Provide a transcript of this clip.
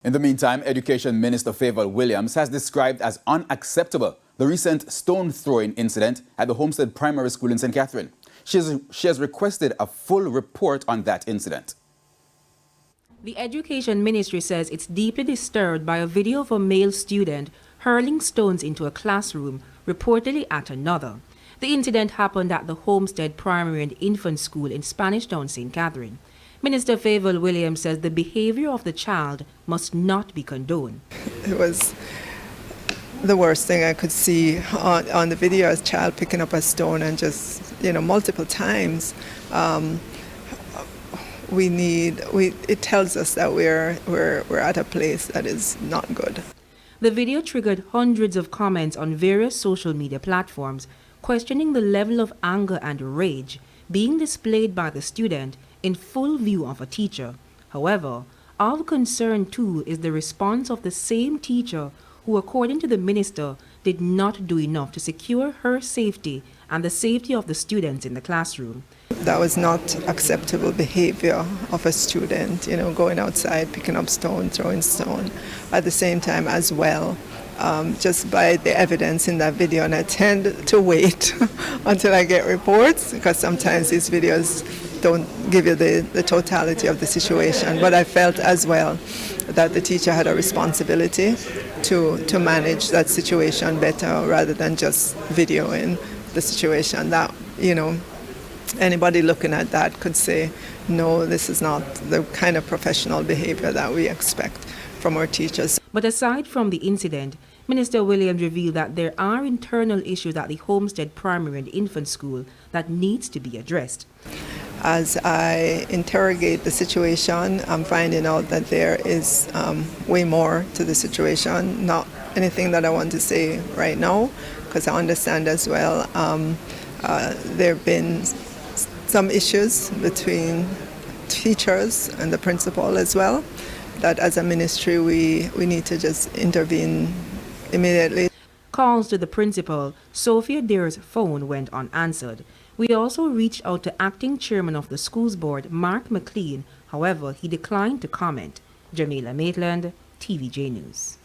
In the meantime, Education Minister Favour Williams has described as unacceptable the recent stone-throwing incident at the Homestead Primary School in St. Catherine. She has requested a full report on that incident. The Education Ministry says it's deeply disturbed by a video of a male student hurling stones into a classroom, reportedly at another. The incident happened at the Homestead Primary and Infant School in Spanish Town, St. Catherine. Minister Favour Williams says the behavior of the child must not be condoned. It was the worst thing I could see on the video, a child picking up a stone and just, multiple times. It tells us that we're at a place that is not good. The video triggered hundreds of comments on various social media platforms, questioning the level of anger and rage being displayed by the student in full view of a teacher. However, of concern too is the response of the same teacher who, according to the minister, did not do enough to secure her safety and the safety of the students in the classroom. That was not acceptable behavior of a student, going outside, picking up stone, throwing stone. At the same time as well, just by the evidence in that video, and I tend to wait until I get reports because sometimes these videos don't give you the totality of the situation. But I felt as well that the teacher had a responsibility to manage that situation better rather than just videoing the situation. That, anybody looking at that could say, no, this is not the kind of professional behavior that we expect from our teachers. But aside from the incident, Minister Williams revealed that there are internal issues at the Homestead Primary and Infant School that needs to be addressed. As I interrogate the situation, I'm finding out that there is way more to the situation, not anything that I want to say right now, because I understand as well there have been some issues between teachers and the principal as well, that as a ministry we need to just intervene immediately. Calls to the principal, Sophia Deer's phone went unanswered. We also reached out to acting chairman of the school's board, Mark McLean. However, he declined to comment. Jamila Maitland, TVJ News.